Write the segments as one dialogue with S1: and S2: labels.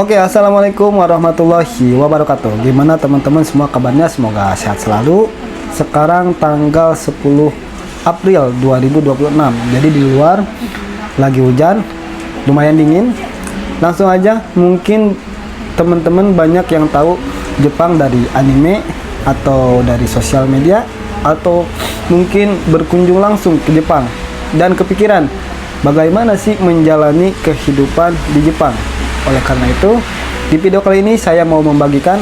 S1: Oke, assalamualaikum warahmatullahi wabarakatuh. Gimana teman-teman semua kabarnya? Semoga sehat selalu. Sekarang tanggal 10 April 2026. Jadi di luar lagi hujan, lumayan dingin. Langsung aja, mungkin teman-teman banyak yang tahu Jepang dari anime atau dari sosial media, atau mungkin berkunjung langsung ke Jepang dan kepikiran bagaimana sih menjalani kehidupan di Jepang. Oleh karena itu, di video kali ini saya mau membagikan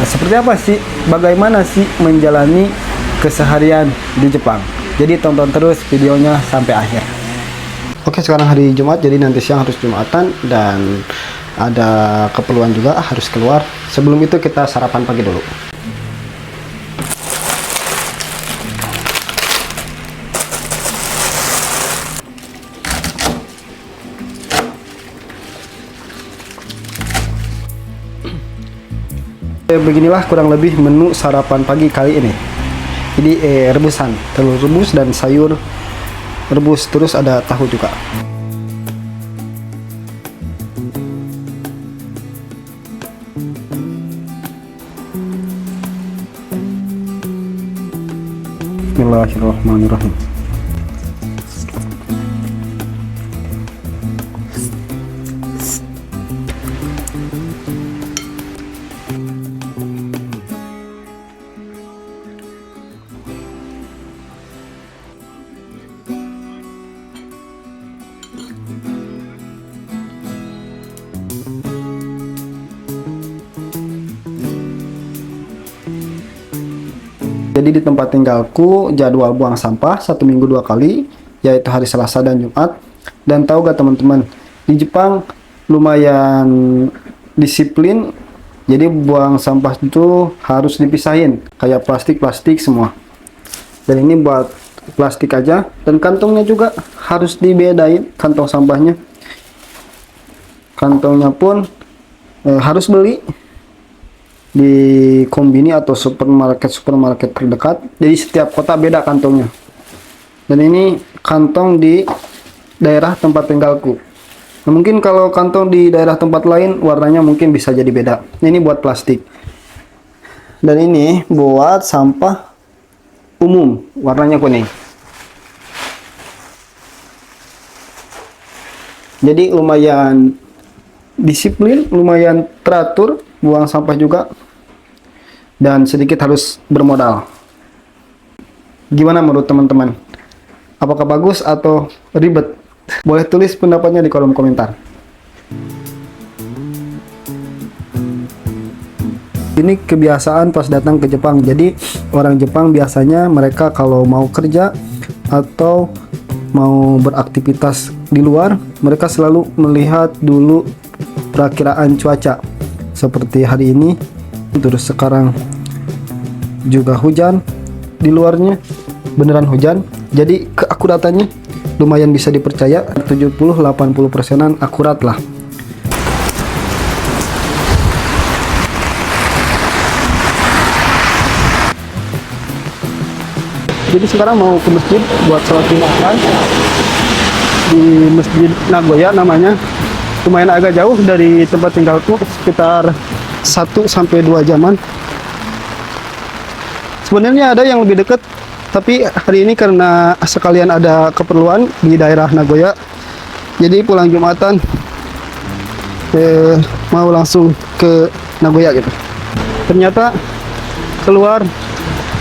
S1: seperti apa sih, bagaimana sih menjalani keseharian di Jepang. Jadi tonton terus videonya sampai akhir. Oke, sekarang hari Jumat, jadi nanti siang harus Jumatan dan ada keperluan juga harus keluar. Sebelum itu kita sarapan pagi dulu. Beginilah kurang lebih menu sarapan pagi kali ini. Jadi rebusan, telur rebus dan sayur rebus, terus ada tahu juga. Bismillahirrahmanirrahim. Jadi di tempat tinggalku jadwal buang sampah 1 minggu 2 kali, yaitu hari Selasa dan Jumat. Dan tahu gak teman-teman, di Jepang lumayan disiplin. Jadi buang sampah itu harus dipisahin, kayak plastik semua. Dan ini buat plastik aja, dan kantongnya juga harus dibedain, kantong sampahnya. Kantongnya pun harus beli di kombini atau supermarket terdekat. Jadi setiap kota beda kantongnya. Dan ini kantong di daerah tempat tinggalku. Nah, mungkin kalau kantong di daerah tempat lain warnanya mungkin bisa jadi beda. Ini buat plastik. Dan ini buat sampah umum, warnanya kuning. Jadi lumayan disiplin, lumayan teratur, buang sampah juga, dan sedikit harus bermodal. Gimana menurut teman-teman? Apakah bagus atau ribet? Boleh tulis pendapatnya di kolom komentar. Ini kebiasaan pas datang ke Jepang. Jadi orang Jepang biasanya mereka kalau mau kerja atau mau beraktivitas di luar, mereka selalu melihat dulu perakiraan cuaca. Seperti hari ini, terus sekarang juga hujan, di luarnya beneran hujan. Jadi keakuratannya lumayan bisa dipercaya, 70-80%-an akurat lah. Jadi sekarang mau ke masjid buat sholat Jumatan di Masjid Nagoya namanya. Lumayan agak jauh dari tempat tinggalku, sekitar 1-2 jaman. Sebenarnya ada yang lebih dekat, tapi hari ini karena sekalian ada keperluan di daerah Nagoya, jadi pulang Jumatan mau langsung ke Nagoya gitu. Ternyata keluar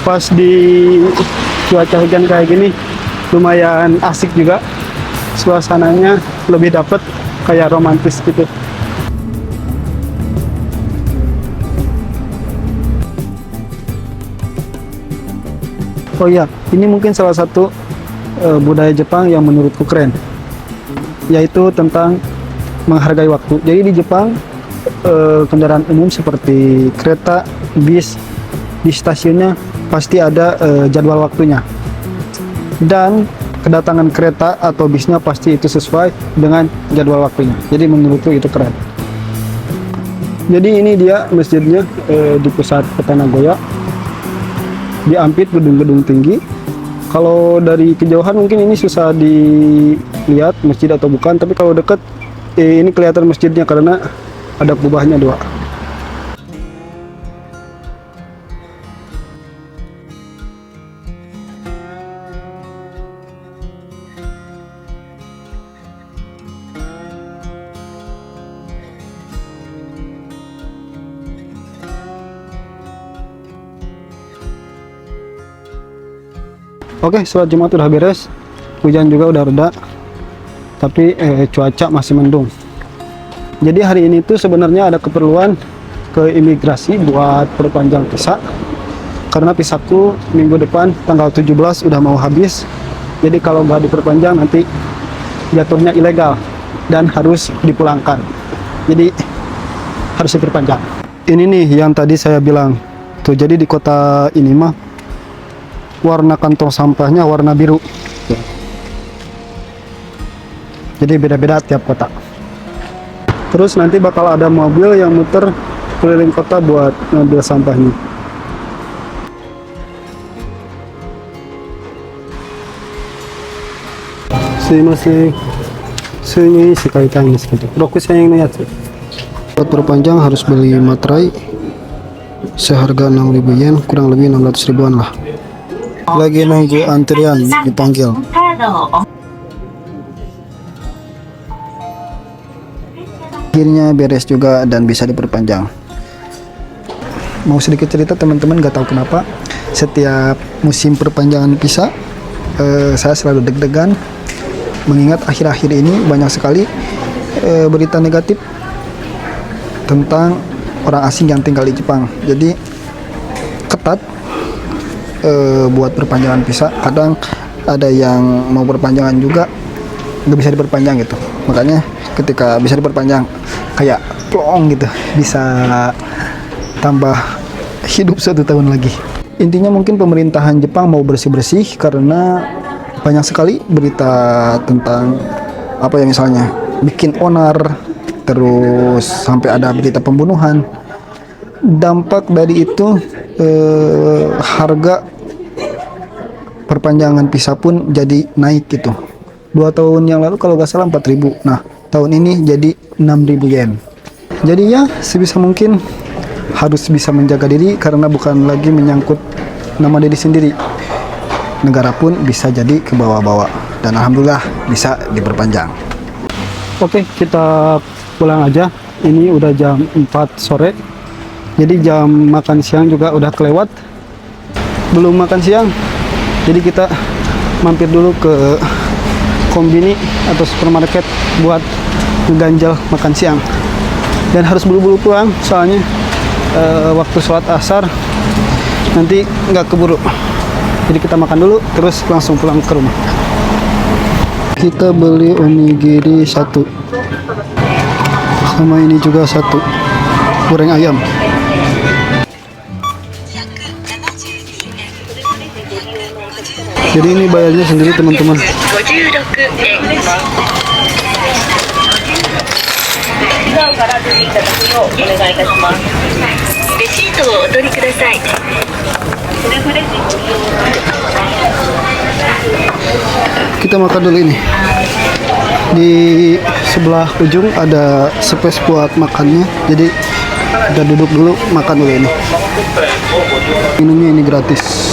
S1: pas di cuaca hujan kayak gini lumayan asik juga, suasananya lebih dapet, kayak romantis gitu. Oh iya, ini mungkin salah satu budaya Jepang yang menurutku keren, yaitu tentang menghargai waktu. Jadi di Jepang kendaraan umum seperti kereta, bis, di stasiunnya pasti ada jadwal waktunya. Dan kedatangan kereta atau bisnya pasti itu sesuai dengan jadwal waktunya. Jadi menurutku itu keren. Jadi ini dia masjidnya di pusat kota Nagoya. Diampit gedung-gedung tinggi. Kalau dari kejauhan mungkin ini susah dilihat masjid atau bukan, tapi kalau dekat ini kelihatan masjidnya karena ada kubahnya 2. Oke, sholat Jumat udah beres, hujan juga udah reda, tapi cuaca masih mendung. Jadi hari ini tuh sebenarnya ada keperluan ke imigrasi buat perpanjang visa, karena visaku minggu depan tanggal 17 udah mau habis. Jadi kalau nggak diperpanjang nanti jatuhnya ilegal dan harus dipulangkan. Jadi harus diperpanjang. Ini nih yang tadi saya bilang tuh, jadi di kota ini mah warna kantong sampahnya warna biru. Jadi beda-beda tiap kota. Terus nanti bakal ada mobil yang muter keliling kota buat ngambil sampahnya. Buat perpanjang harus beli materai seharga 6.000 yen, kurang lebih 600 ribuan lah. Lagi nunggu antrian dipanggil. Akhirnya beres juga dan bisa diperpanjang. Mau sedikit cerita teman-teman, gak tahu kenapa setiap musim perpanjangan visa saya selalu deg-degan, mengingat akhir-akhir ini banyak sekali berita negatif tentang orang asing yang tinggal di Jepang. Jadi ketat buat perpanjangan visa. Kadang ada yang mau perpanjangan juga nggak bisa diperpanjang gitu. Makanya ketika bisa diperpanjang kayak plong gitu, bisa tambah hidup 1 tahun lagi. Intinya mungkin pemerintahan Jepang mau bersih-bersih karena banyak sekali berita tentang apa ya, misalnya bikin onar, terus sampai ada berita pembunuhan. Dampak dari itu harga perpanjangan visa pun jadi naik gitu. 2 tahun yang lalu kalau nggak salah 4.000. Nah, tahun ini jadi 6.000 yen. Jadi ya sebisa mungkin harus bisa menjaga diri karena bukan lagi menyangkut nama diri sendiri. Negara pun bisa jadi ke bawah-bawah. Dan alhamdulillah bisa diperpanjang. Oke, kita pulang aja. Ini udah jam 4 sore. Jadi jam makan siang juga udah kelewat. Belum makan siang. Jadi kita mampir dulu ke kombini atau supermarket buat ngeganjal makan siang. Dan harus buru-buru pulang soalnya waktu sholat asar nanti nggak keburu. Jadi kita makan dulu terus langsung pulang ke rumah. Kita beli onigiri 1, sama ini juga 1 goreng ayam. Jadi ini bayarnya sendiri teman-teman. Kita makan dulu ini. Di sebelah ujung ada space buat makannya. Jadi kita duduk dulu makan dulu ini. Minumnya ini gratis.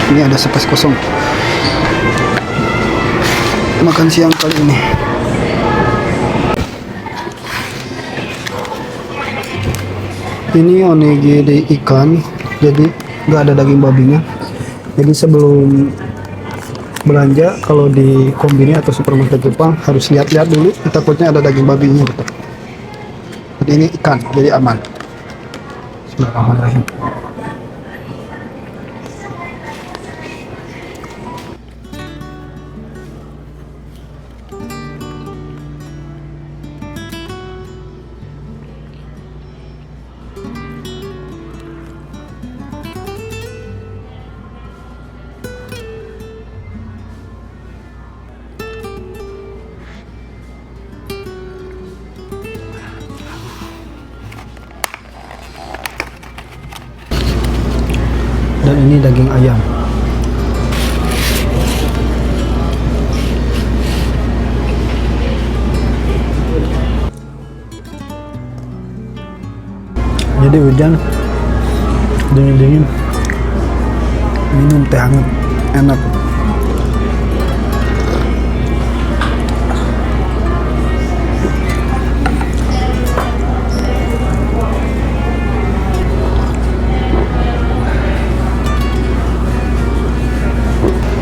S1: Ini ada space kosong. Makan siang kali ini. Ini onigiri ikan, jadi nggak ada daging babinya. Jadi sebelum belanja kalau di kombini atau supermarket Jepang harus lihat-lihat dulu, takutnya ada daging babinya gitu. Jadi ini ikan, jadi aman. Bismillahirrahmanirrahim. ini daging ayam. Jadi hujan, dingin-dingin, minum teh hangat, enak.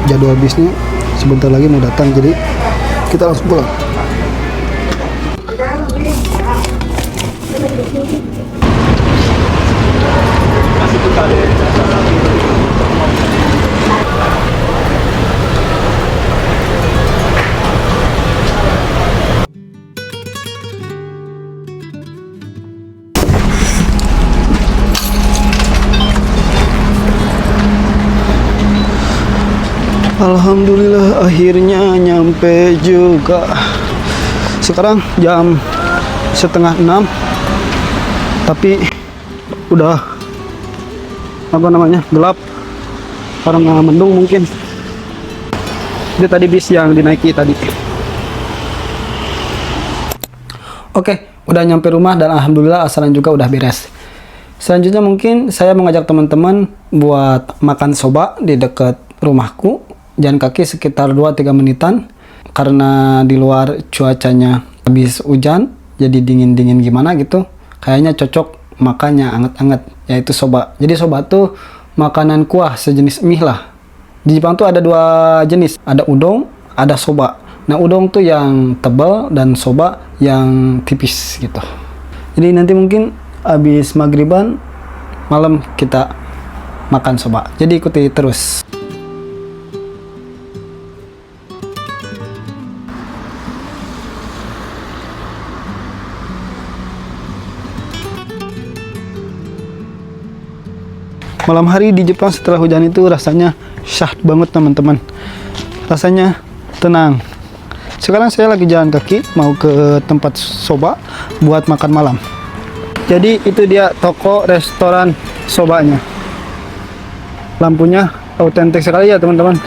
S1: Jadwal bisnya sebentar lagi mau datang, jadi kita langsung pulang. Alhamdulillah akhirnya nyampe juga. Sekarang jam 5:30, tapi udah gelap karena mendung mungkin. Itu tadi bis yang dinaiki tadi. Oke, udah nyampe rumah dan alhamdulillah asalan juga udah beres. Selanjutnya mungkin saya mengajak teman-teman buat makan soba di dekat rumahku. Jalan kaki sekitar 2-3 menitan karena di luar cuacanya habis hujan, jadi dingin-dingin gimana gitu. Kayaknya cocok makannya anget-anget, yaitu soba. Jadi soba tuh makanan kuah sejenis mie lah. Di Jepang tuh ada 2 jenis, ada udon, ada soba. Nah, udon tuh yang tebal dan soba yang tipis gitu. Jadi nanti mungkin habis maghriban malam kita makan soba. Jadi ikuti terus. Malam hari di Jepang setelah hujan itu rasanya syahdu banget teman-teman. Rasanya tenang. Sekarang saya lagi jalan kaki mau ke tempat soba buat makan malam. Jadi itu dia toko restoran sobanya. Lampunya autentik sekali ya teman-teman.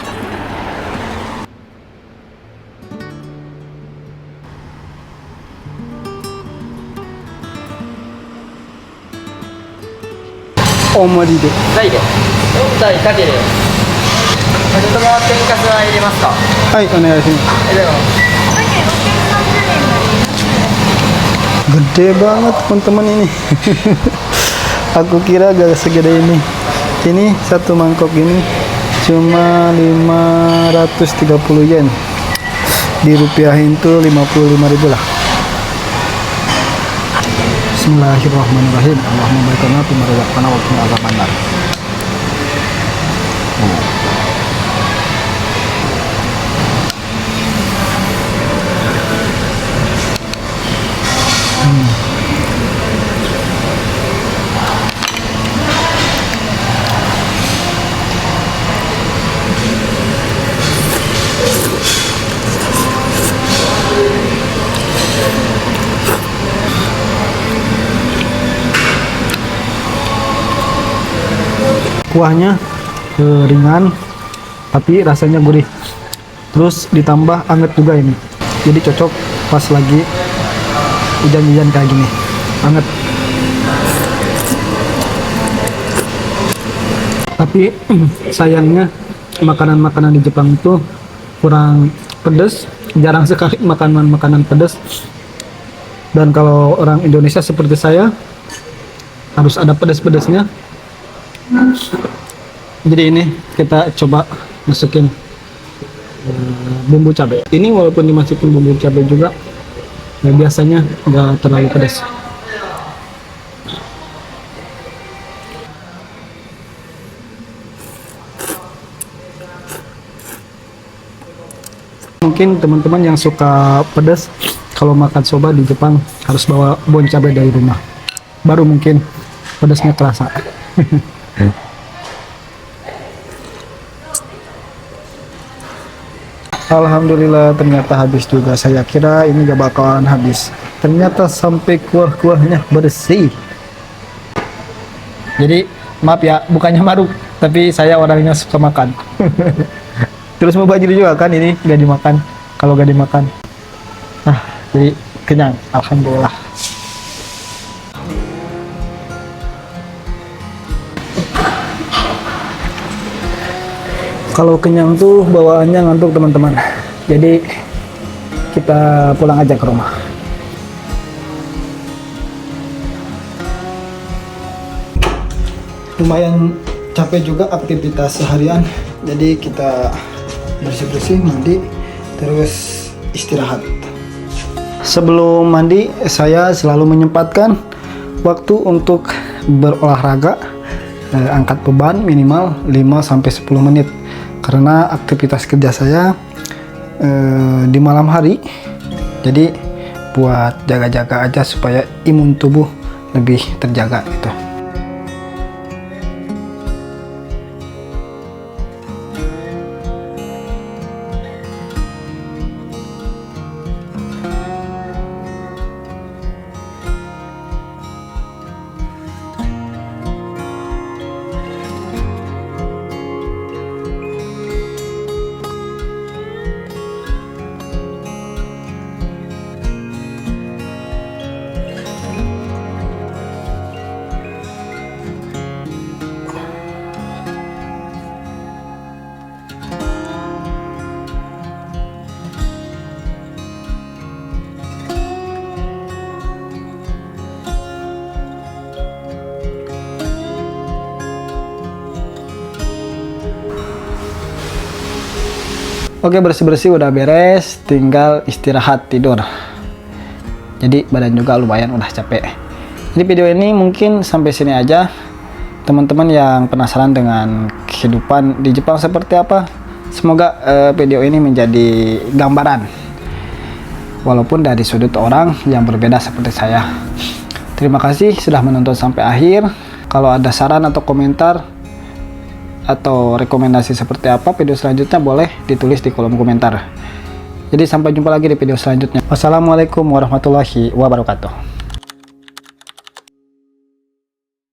S1: Omoriで。
S2: 大で4体かけるポテトが天かすは入れますか？
S1: はい、お願いします。
S2: では
S1: Gede banget teman-teman ini. Aku kira gak segede ini. Ini satu mangkok ini cuma 530 yen. Dirupiahin tuh 55.000 lah. Bismillahirrahmanirrahim. Allahumma barik lana fi ma razaqtana wa qina adzabannar. Kuahnya ringan tapi rasanya gurih, terus ditambah anget juga ini, jadi cocok pas lagi hujan-hujan kayak gini, anget. Tapi sayangnya makanan-makanan di Jepang itu kurang pedas, jarang sekali makanan-makanan pedas. Dan kalau orang Indonesia seperti saya harus ada pedas-pedasnya. Jadi ini kita coba masukin bumbu cabai. Ini walaupun dimasukin bumbu cabai juga, ya biasanya nggak terlalu pedas. Mungkin teman-teman yang suka pedas, kalau makan soba di Jepang harus bawa bon cabai dari rumah, baru mungkin pedasnya terasa. Alhamdulillah ternyata habis juga. Saya kira ini gak bakalan habis, ternyata sampai kuah-kuahnya bersih. Jadi maaf ya, bukannya maruk, Tapi saya orangnya suka makan. Terus mau baju juga kan ini gak dimakan. Kalau gak dimakan, jadi kenyang. Alhamdulillah. Kalau kenyang tuh bawaannya ngantuk teman-teman. Jadi kita pulang aja ke rumah. Lumayan capek juga aktivitas seharian. Jadi kita bersih-bersih, mandi, terus istirahat. Sebelum mandi, saya selalu menyempatkan waktu untuk berolahraga, angkat beban minimal 5-10 menit. Karena aktivitas kerja saya di malam hari, jadi buat jaga-jaga aja supaya imun tubuh lebih terjaga gitu. Oke, bersih-bersih udah beres, tinggal istirahat tidur. Jadi badan juga lumayan udah capek. Jadi video ini mungkin sampai sini aja. Teman-teman yang penasaran dengan kehidupan di Jepang seperti apa, semoga video ini menjadi gambaran. Walaupun dari sudut orang yang berbeda seperti saya. Terima kasih sudah menonton sampai akhir. Kalau ada saran atau komentar atau rekomendasi seperti apa video selanjutnya, boleh ditulis di kolom komentar. Jadi sampai jumpa lagi di video selanjutnya. Wassalamualaikum warahmatullahi wabarakatuh.